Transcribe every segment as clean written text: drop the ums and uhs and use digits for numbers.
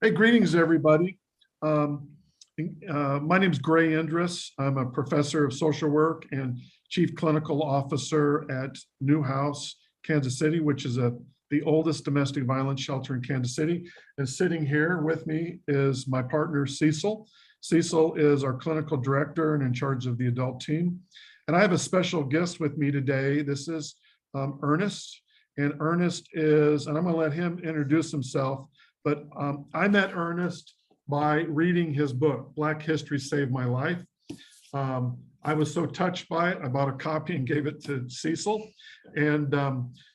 Hey, greetings, everybody. Um, my name is Gray Indris. I'm a professor of social work and chief clinical officer at Newhouse, Kansas City, which is the oldest domestic violence shelter in Kansas City. And sitting here with me is my partner, Cecil. Cecil is our clinical director and in charge of the adult team. And I have a special guest with me today. This is Ernest. And Ernest is, and I'm going to let him introduce himself. But I met Ernest by reading his book, Black History Saved My Life. I was so touched by it, I bought a copy and gave it to Cecil. And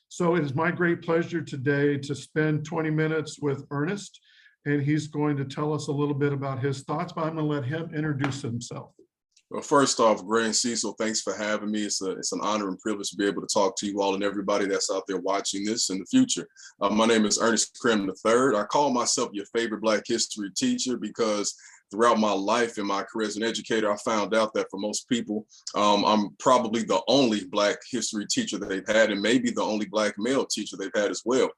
so it is my great pleasure today to spend 20 minutes with Ernest. And he's going to tell us a little bit about his thoughts, but I'm going to let him introduce himself. Well, first off, Gray and Cecil, thanks for having me. It's an honor and privilege to be able to talk to you all and everybody that's out there watching this in the future. My name is Ernest Crim III. I call myself your favorite Black history teacher because throughout my life and my career as an educator, I found out that for most people, I'm probably the only Black history teacher that they've had, and maybe the only Black male teacher they've had as well.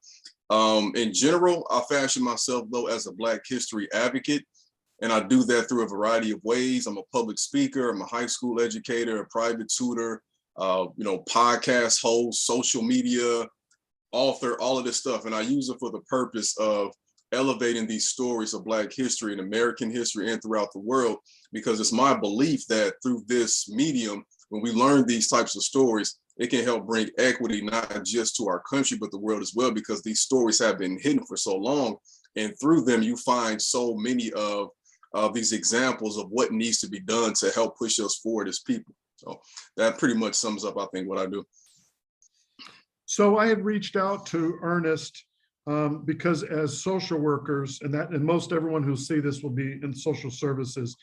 In general, I fashion myself, though, as a Black history advocate. And I do that through a variety of ways. I'm a public speaker, I'm a high school educator, a private tutor, podcast host, social media, author, all of this stuff. And I use it for the purpose of elevating these stories of Black history and American history and throughout the world, because it's my belief that through this medium, when we learn these types of stories, it can help bring equity, not just to our country, but the world as well, because these stories have been hidden for so long. And through them, you find so many of these examples of what needs to be done to help push us forward as people. So that pretty much sums up, I think, what I do. So I had reached out to Ernest because as social workers, and most everyone who see this will be in social services,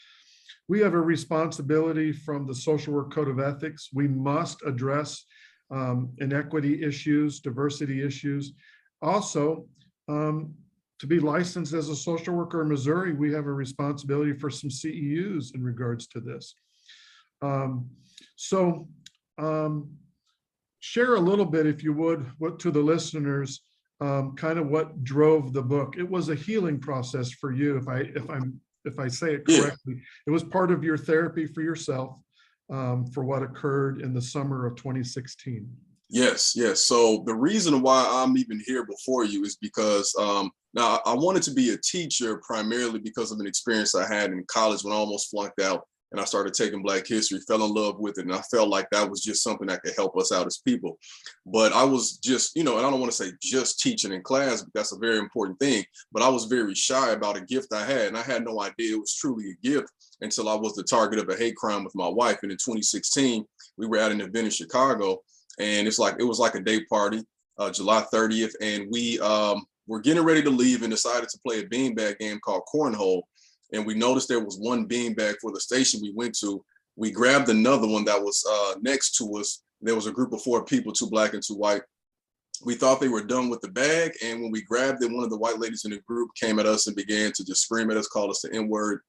we have a responsibility from the Social Work Code of Ethics. We must address inequity issues, diversity issues. Also, to be licensed as a social worker in Missouri, we have a responsibility for some CEUs in regards to this. Share a little bit, if you would, what to the listeners, kind of what drove the book. It was a healing process for you, if I say it correctly. Yeah. It was part of your therapy for yourself for what occurred in the summer of 2016. Yes. So the reason why I'm even here before you is because now I wanted to be a teacher primarily because of an experience I had in college when I almost flunked out and I started taking Black history, fell in love with it. And I felt like that was just something that could help us out as people. But I was just, and I don't want to say just teaching in class, but that's a very important thing. But I was very shy about a gift I had. And I had no idea it was truly a gift until I was the target of a hate crime with my wife. And in 2016, we were at an event in Chicago. And it was like a day party, July 30th. And we were getting ready to leave and decided to play a beanbag game called Cornhole. And we noticed there was one beanbag for the station we went to. We grabbed another one that was next to us. There was a group of 4 people, 2 Black and 2 white. We thought they were done with the bag. And when we grabbed it, one of the white ladies in the group came at us and began to just scream at us, call us the N-word.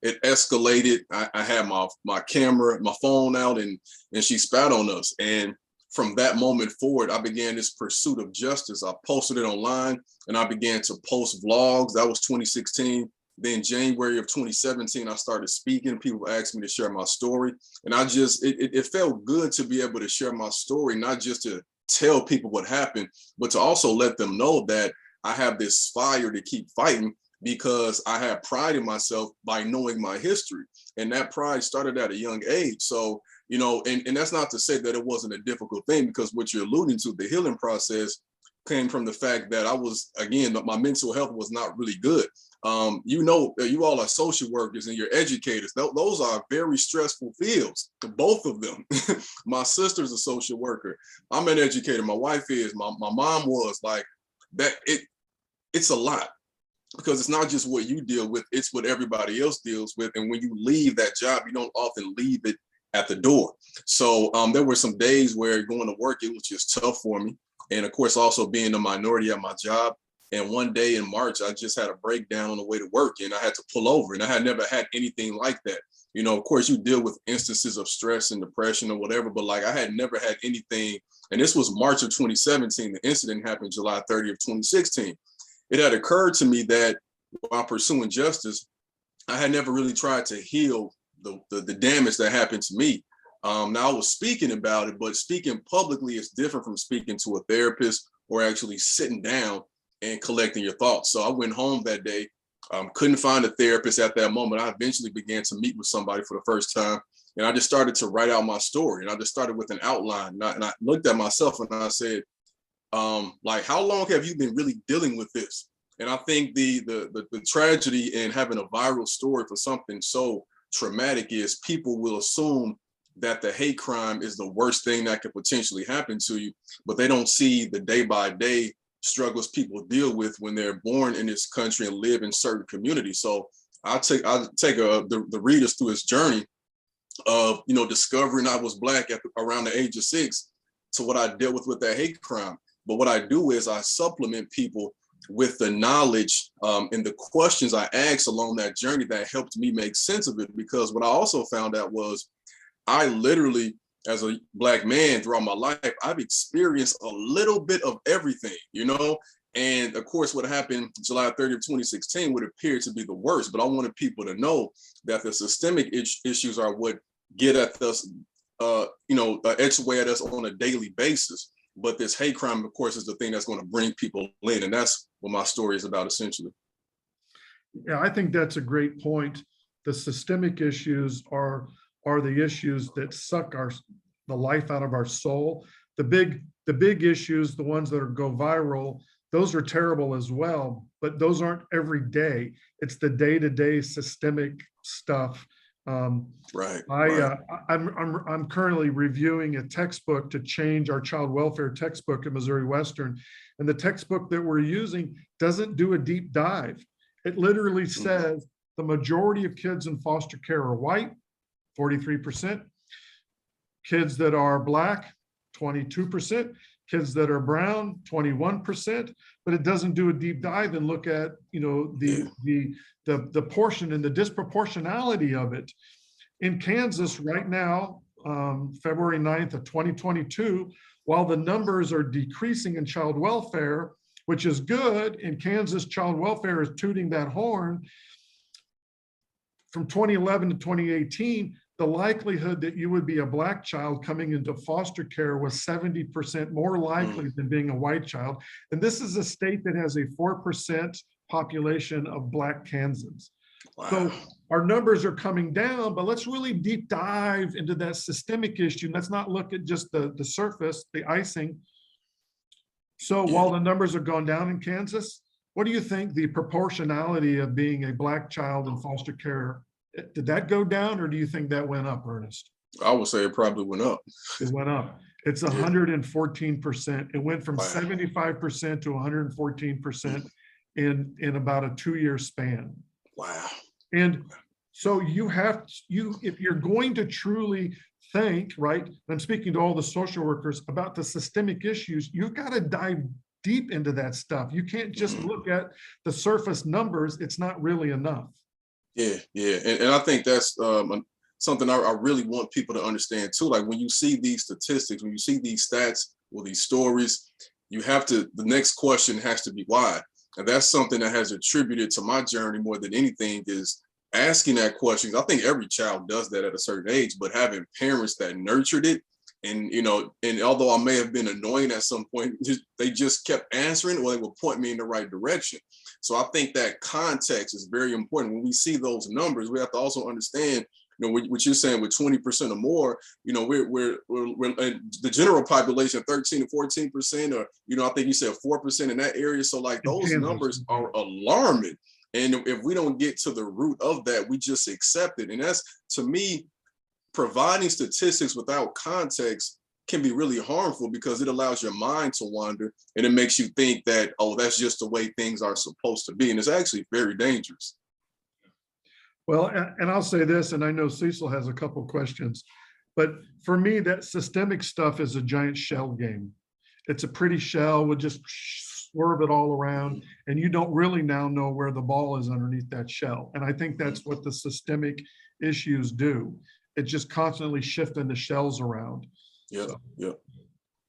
It escalated. I had my camera, my phone out, and she spat on us. And from that moment forward, I began this pursuit of justice. I posted it online and I began to post vlogs. That was 2016. Then January of 2017, I started speaking. People asked me to share my story. And it felt good to be able to share my story, not just to tell people what happened, but to also let them know that I have this fire to keep fighting because I have pride in myself by knowing my history. And that pride started at a young age. So, and that's not to say that it wasn't a difficult thing, because what you're alluding to, the healing process, came from the fact that my mental health was not really good. You all are social workers and you're educators. Those are very stressful fields, both of them. My sister's a social worker. I'm an educator. My wife is. My mom was. Like that. It's a lot, because it's not just what you deal with, it's what everybody else deals with. And when you leave that job, you don't often leave it at the door. So there were some days where going to work, it was just tough for me. And of course, also being a minority at my job. And one day in March, I just had a breakdown on the way to work and I had to pull over, and I had never had anything like that. Of course, you deal with instances of stress and depression or whatever, but like I had never had anything. And this was March of 2017. The incident happened July 30th of 2016. It had occurred to me that while pursuing justice, I had never really tried to heal the damage that happened to me. Now I was speaking about it, but speaking publicly is different from speaking to a therapist or actually sitting down and collecting your thoughts. So I went home that day, couldn't find a therapist at that moment. I eventually began to meet with somebody for the first time, and I just started to write out my story. And I just started with an outline, and I looked at myself and I said, like, how long have you been really dealing with this? And I think the tragedy in having a viral story for something so traumatic is people will assume that the hate crime is the worst thing that could potentially happen to you, but they don't see the day by day struggles people deal with when they're born in this country and live in certain communities. So I take the readers through his journey of, you know, discovering I was Black at around the age of 6 to what I dealt with that hate crime. But what I do is I supplement people with the knowledge and the questions I asked along that journey that helped me make sense of it. Because what I also found out was I literally, as a Black man throughout my life, I've experienced a little bit of everything, you know? And of course, what happened July 30th, 2016 would appear to be the worst, but I wanted people to know that the systemic issues are what get at us, etch away at us on a daily basis. But this hate crime, of course, is the thing that's going to bring people in. And that's what my story is about, essentially. Yeah, I think that's a great point. The systemic issues are the issues that suck the life out of our soul. The big issues, the ones that go viral, those are terrible as well, but those aren't every day. It's the day-to-day systemic stuff. Right. I'm currently reviewing a textbook to change our child welfare textbook at Missouri Western, and the textbook that we're using doesn't do a deep dive. It literally says the majority of kids in foster care are white, 43%, kids that are Black, 22%, kids that are brown, 21%, but it doesn't do a deep dive and look at, you know, the portion and the disproportionality of it. In Kansas right now, February 9th of 2022, while the numbers are decreasing in child welfare, which is good, in Kansas, child welfare is tooting that horn. From 2011 to 2018, the likelihood that you would be a Black child coming into foster care was 70% more likely than being a white child. And this is a state that has a 4% population of Black Kansans. Wow. So our numbers are coming down, but let's really deep dive into that systemic issue. Let's not look at just the surface, the icing. So while the numbers are going down in Kansas, what do you think the proportionality of being a Black child in foster care, did that go down, or do you think that went up, Ernest? I would say it probably went up. It went up. It's 114%. It went from 75% to 114% in about a 2-year span. Wow. And so if you're going to truly think, right, I'm speaking to all the social workers about the systemic issues, you've got to dive deep into that stuff. You can't just look at the surface numbers. It's not really enough. Yeah. And I think that's something I really want people to understand too. Like when you see these statistics, when you see these stats or these stories, the next question has to be why. And that's something that has attributed to my journey more than anything, is asking that question. I think every child does that at a certain age, but having parents that nurtured it, and and although I may have been annoying at some point, they just kept answering, or they would point me in the right direction. So I think that context is very important. When we see those numbers, we have to also understand, what you're saying with 20% or more, we're the general population 13 to 14%, or I think you said 4% in that area. So like those numbers are alarming. And if we don't get to the root of that, we just accept it. And that's, to me, providing statistics without context can be really harmful, because it allows your mind to wander and it makes you think that, oh, that's just the way things are supposed to be. And it's actually very dangerous. Well, and I'll say this, and I know Cecil has a couple of questions, but for me, that systemic stuff is a giant shell game. It's a pretty shell. We'll just swerve it all around, and you don't really now know where the ball is underneath that shell. And I think that's what the systemic issues do. It's just constantly shifting the shells around. Yeah.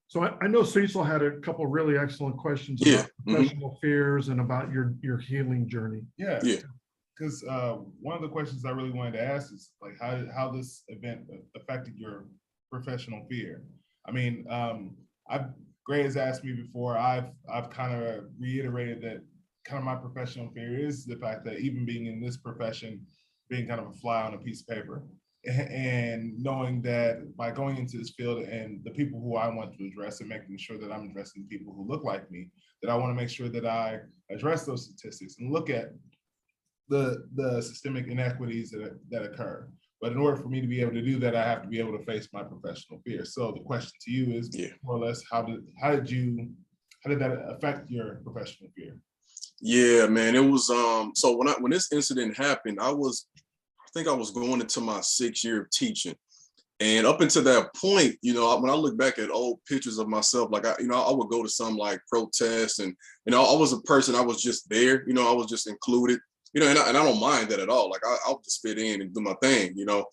So I know Cecil had a couple of really excellent questions Yeah. about professional fears and about your healing journey. Yeah. Yeah. Because one of the questions I really wanted to ask is like how this event affected your professional fear. I mean, Gray has asked me before. I've kind of reiterated that kind of my professional fear is the fact that even being in this profession, being kind of a fly on a piece of paper, and knowing that by going into this field and the people who I want to address and making sure that I'm addressing people who look like me, that I want to make sure that I address those statistics and look at the systemic inequities that occur. But in order for me to be able to do that, I have to be able to face my professional fear. So the question to you is more or less, how did that affect your professional fear? Yeah, man. It was so when this incident happened, I think I was going into my 6th year of teaching. And up until that point, you know, when I look back at old pictures of myself, like I would go to some like protests, and you know, I was a person, I was just there, you know, I was just included, you know, and I don't mind that at all. Like I'll just fit in and do my thing, you know.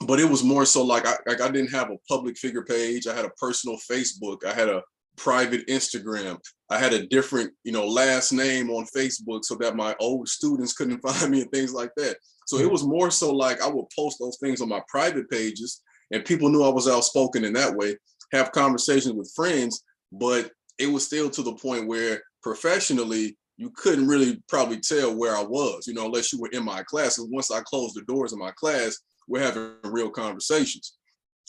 But it was more so like I didn't have a public figure page. I had a personal Facebook. I had a private Instagram. I had a different, you know, last name on Facebook so that my old students couldn't find me and things like that. So it was more so like I would post those things on my private pages and people knew I was outspoken in that way, have conversations with friends, but it was still to the point where professionally, you couldn't really probably tell where I was, you know, unless you were in my class. And once I closed the doors of my class, we're having real conversations.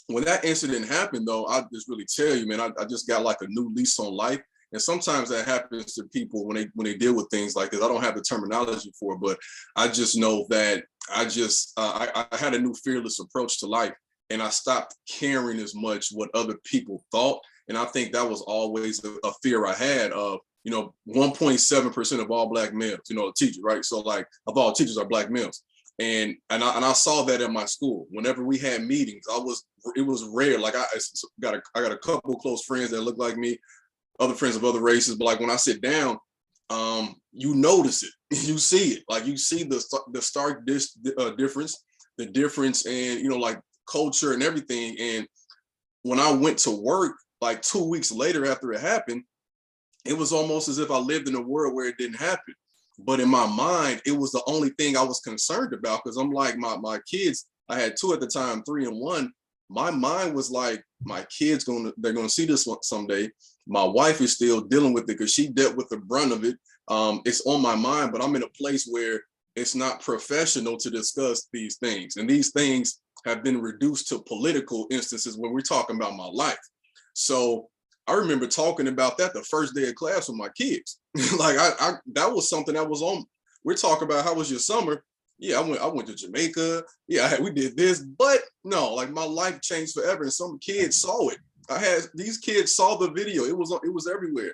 When that incident happened, though, I just really tell you, man, I just got like a new lease on life. And sometimes that happens to people when they deal with things like this. I don't have the terminology for it, but I just know that I had a new fearless approach to life, and I stopped caring as much what other people thought. And I think that was always a fear I had of, you know, 1.7% of all Black males, you know, teachers, right? So like of all teachers are Black males. And I saw that in my school. Whenever we had meetings, it was rare. Like I got a couple close friends that look like me, other friends of other races. But like when I sit down, you notice it, you see it. Like you see the stark difference, the difference in, you know, like culture and everything. And when I went to work, like 2 weeks later after it happened, it was almost as if I lived in a world where it didn't happen. But in my mind, it was the only thing I was concerned about, because I'm like, my kids, I had 2 at the time, 3 and 1. My mind was like, my kids they're gonna see this one someday. My wife is still dealing with it because she dealt with the brunt of it. It's on my mind, but I'm in a place where it's not professional to discuss these things. And these things have been reduced to political instances when we're talking about my life. So I remember talking about that the first day of class with my kids. Like that was something that was on. We're talking about how was your summer? Yeah, I went to Jamaica. Yeah, we did this, but no, like my life changed forever. And some kids saw it. These kids saw the video. It was everywhere.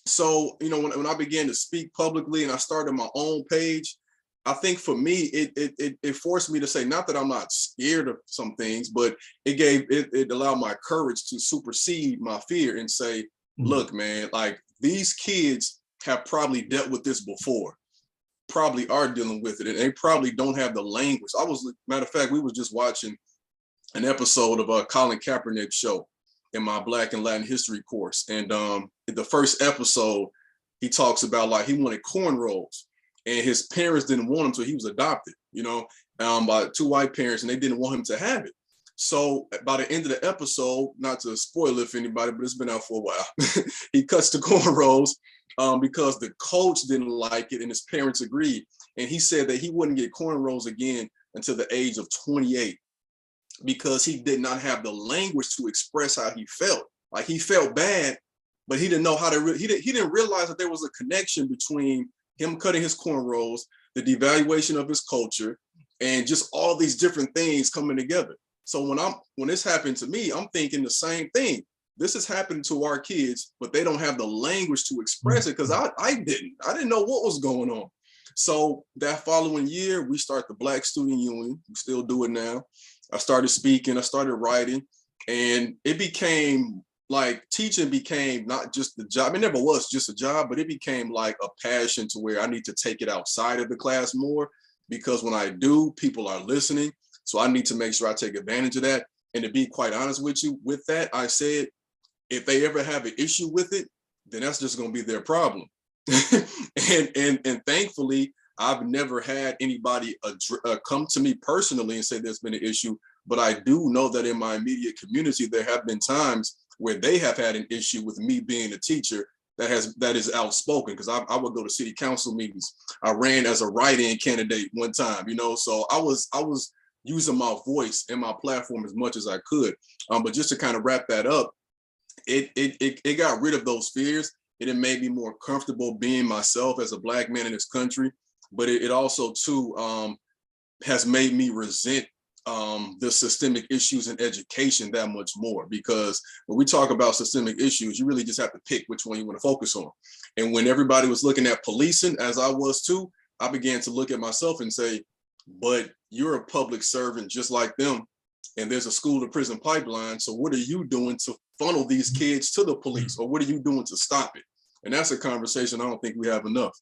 So you know, when I began to speak publicly and I started my own page, I think for me, it forced me to say, not that I'm not scared of some things, but it allowed my courage to supersede my fear and say, look, man, like these kids have probably dealt with this before, probably are dealing with it, and they probably don't have the language. Matter of fact, we was just watching an episode of Colin Kaepernick's show in my Black and Latin history course. And the first episode, he talks about like he wanted cornrows. And his parents didn't want him, so he was adopted, you know, by 2 white parents, and they didn't want him to have it. So by the end of the episode, not to spoil it for anybody, but it's been out for a while, he cuts the cornrows because the coach didn't like it and his parents agreed. And he said that he wouldn't get cornrows again until the age of 28 because he did not have the language to express how he felt. Like he felt bad, but he didn't know how to, he didn't realize that there was a connection between him cutting his cornrows, the devaluation of his culture, and just all these different things coming together. So when this happened to me, I'm thinking the same thing. This is happening to our kids, but they don't have the language to express it because I didn't know what was going on. So that following year, we start the Black Student Union. We still do it now. I started speaking, I started writing, and it became like teaching became not just the job. It never was just a job, but it became like a passion to where I need to take it outside of the class more, because when I do, people are listening. So I need to make sure I take advantage of that. And to be quite honest with you, with that, I said, if they ever have an issue with it, then that's just going to be their problem. and thankfully, I've never had anybody come to me personally and say there's been an issue, but I do know that in my immediate community, there have been times where they have had an issue with me being a teacher that is outspoken, because I would go to city council meetings. I ran as a write-in candidate one time, so I was using my voice and my platform as much as I could. But just to kind of wrap that up, it got rid of those fears. It made me more comfortable being myself as a Black man in this country. But it also too has made me resent the systemic issues in education that much more, because when we talk about systemic issues, you really just have to pick which one you want to focus on. And when everybody was looking at policing, as I was too, I began to look at myself and say, but you're a public servant just like them, and there's a school to prison pipeline. So what are you doing to funnel these kids to the police, or what are you doing to stop it? And that's a conversation I don't think we have enough.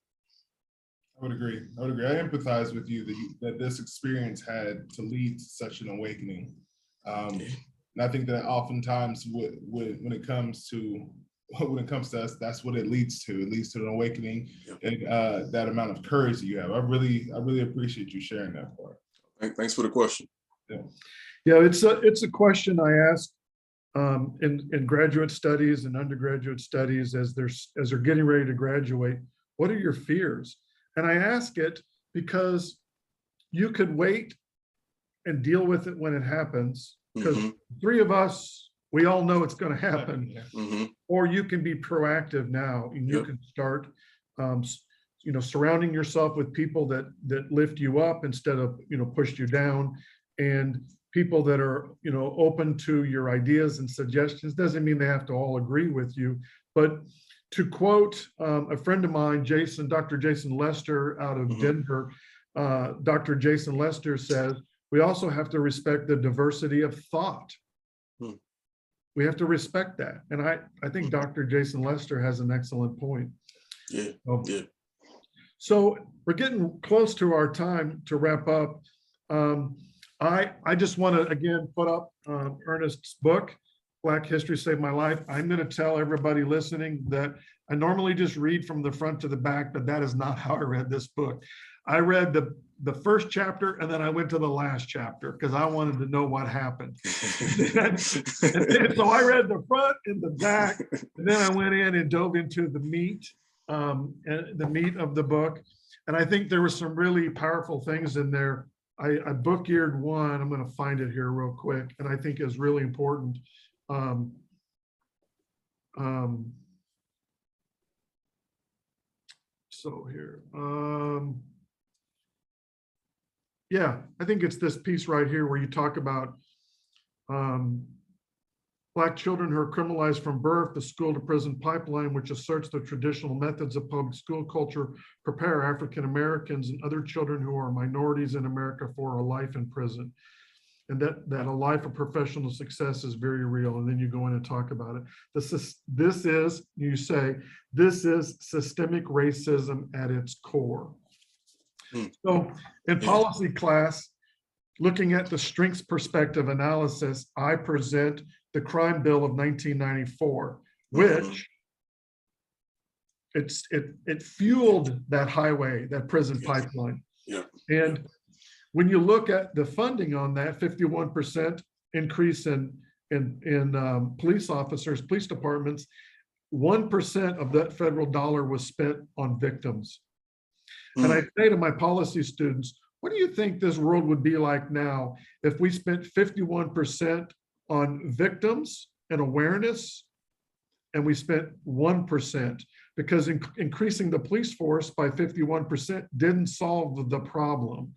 I would agree. I empathize with you that this experience had to lead to such an awakening. And I think that oftentimes when it comes to us, that's what it leads to. It leads to an awakening, and that amount of courage that you have. I really appreciate you sharing that part. Thanks for the question. Yeah, it's a question I ask in graduate studies and undergraduate studies as they're getting ready to graduate. What are your fears? And I ask it because you could wait and deal with it when it happens, because three of us, we all know it's going to happen. Or you can be proactive now, and you can start surrounding yourself with people that lift you up instead of push you down, and people that are open to your ideas and suggestions. Doesn't mean they have to all agree with you, but to quote a friend of mine, Dr. Jason Lester out of Denver, Dr. Jason Lester says, we also have to respect the diversity of thought. We have to respect that. And I think Dr. Jason Lester has an excellent point. So we're getting close to our time to wrap up. I just want to, again, put up Ernest's book, Black History Saved My Life. I'm going to tell everybody listening that I normally just read from the front to the back, but that is not how I read this book. I read the first chapter, and then I went to the last chapter because I wanted to know what happened. and so I read the front and the back, and then I went in and dove into the meat of the book. And I think there were some really powerful things in there. I book-eared one. I'm going to find it here real quick, and I think is really important. So here, yeah, I think it's this piece right here where you talk about Black children who are criminalized from birth, the school to prison pipeline, which asserts the traditional methods of public school culture prepare African Americans and other children who are minorities in America for a life in prison. And that a life of professional success is very real. And then you go in and talk about it. This is systemic racism at its core. So in policy class, looking at the strengths perspective analysis, I present the crime bill of 1994, which it fueled that highway, that prison pipeline. And when you look at the funding on that, 51% increase in police officers, police departments, 1% of that federal dollar was spent on victims. And I say to my policy students, what do you think this world would be like now if we spent 51% on victims and awareness, and we spent 1%? Because increasing the police force by 51% didn't solve the problem.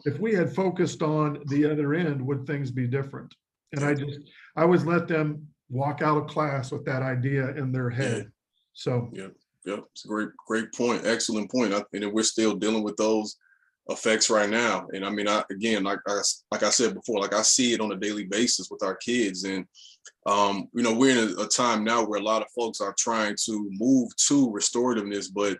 If we had focused on the other end, would things be different? And I always let them walk out of class with that idea in their head. So it's a great point, excellent point. And we're still dealing with those effects right now. And I mean, like I said before, like I see it on a daily basis with our kids. And we're in a time now where a lot of folks are trying to move to restorativeness, but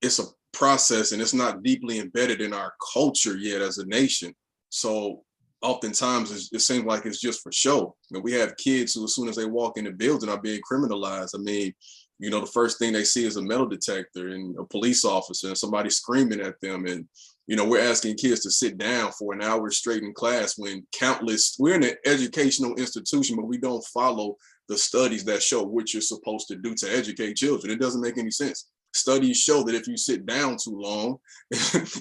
it's a process and it's not deeply embedded in our culture yet as a nation. So oftentimes it seems like it's just for show. And we have kids who, as soon as they walk in the building, are being criminalized. I mean, you know, the first thing they see is a metal detector and a police officer and somebody screaming at them. And, you know, we're asking kids to sit down for an hour straight in class when we're in an educational institution, but we don't follow the studies that show what you're supposed to do to educate children. It doesn't make any sense. Studies show that if you sit down too long,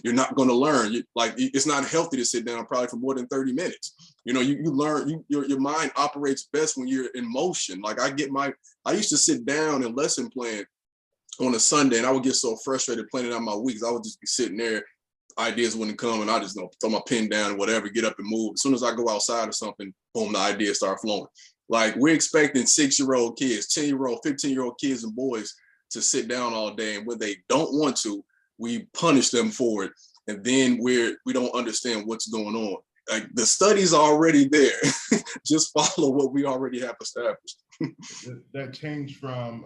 you're not going to learn. It's not healthy to sit down probably for more than 30 minutes. You know, you learn, your mind operates best when you're in motion. Like I used to sit down and lesson plan on a Sunday, and I would get so frustrated planning out my weeks. I would just be sitting there, ideas wouldn't come, and I just throw my pen down and whatever, get up and move. As soon as I go outside or something, boom, the ideas start flowing. Like, we're expecting 6-year-old kids, 10-year-old, 15-year-old kids and boys to sit down all day, and when they don't want to, we punish them for it, and then we don't understand what's going on. Like, the studies are already there. Just follow what we already have established. That change from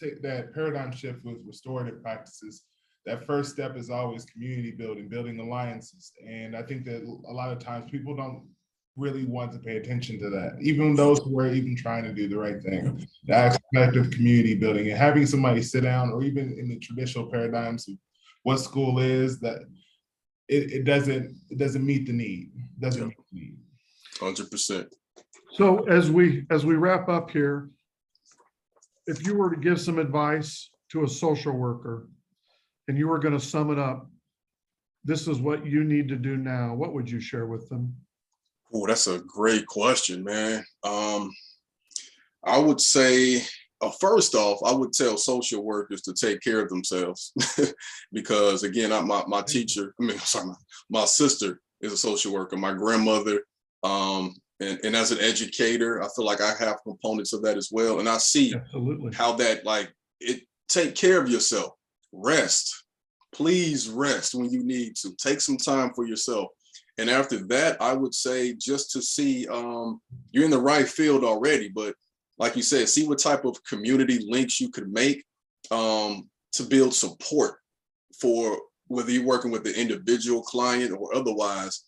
that paradigm shift with restorative practices, that first step is always community building alliances. And I think that a lot of times people don't really want to pay attention to that, even those who are even trying to do the right thing. The aspect of community building and having somebody sit down, or even in the traditional paradigms of what school is, that it doesn't meet the need. Doesn't meet the need. 100%. So as we wrap up here, if you were to give some advice to a social worker and you were going to sum it up, this is what you need to do now, what would you share with them? Oh, that's a great question, man. I would say, first off, I would tell social workers to take care of themselves because, again, my sister is a social worker, my grandmother, and as an educator, I feel like I have components of that as well. And I see Absolutely how that, take care of yourself, rest, please rest when you need to, take some time for yourself. And after that, I would say just to see, you're in the right field already, but like you said, see what type of community links you could make to build support for whether you're working with the individual client or otherwise.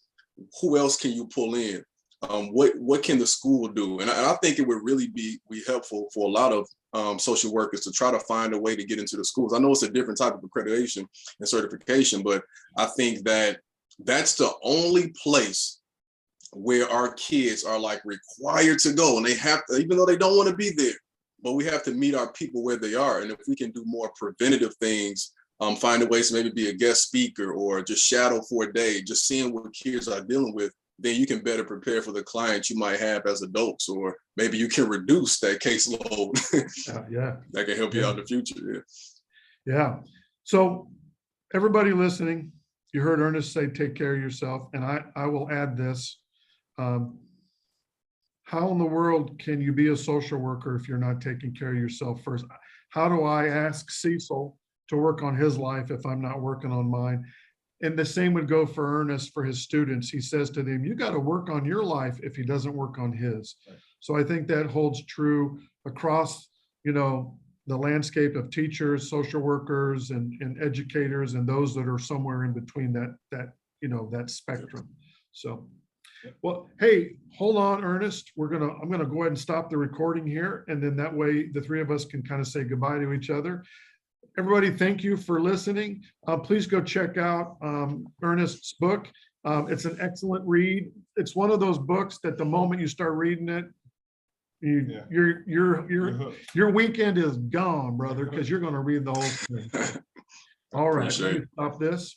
Who else can you pull in? What can the school do? And I think it would really be helpful for a lot of social workers to try to find a way to get into the schools. I know it's a different type of accreditation and certification, but I think that that's the only place where our kids are required to go, and they have to, even though they don't want to be there, but we have to meet our people where they are. And if we can do more preventative things, find a way to maybe be a guest speaker or just shadow for a day, just seeing what kids are dealing with, then you can better prepare for the clients you might have as adults, or maybe you can reduce that caseload. That can help you out in the future. Yeah. So everybody listening, you heard Ernest say, take care of yourself. And I will add this. How in the world can you be a social worker if you're not taking care of yourself first? How do I ask Cecil to work on his life if I'm not working on mine? And the same would go for Ernest for his students. He says to them, you got to work on your life if he doesn't work on his. Right. So I think that holds true across, the landscape of teachers, social workers, and educators, and those that are somewhere in between that spectrum. So, well, hey, hold on, Ernest. I'm gonna go ahead and stop the recording here, and then that way the three of us can kind of say goodbye to each other. Everybody, thank you for listening. Please go check out Ernest's book. It's an excellent read. It's one of those books that the moment you start reading it, your weekend is gone, brother, because you're going to read the whole thing. All right, let me stop this.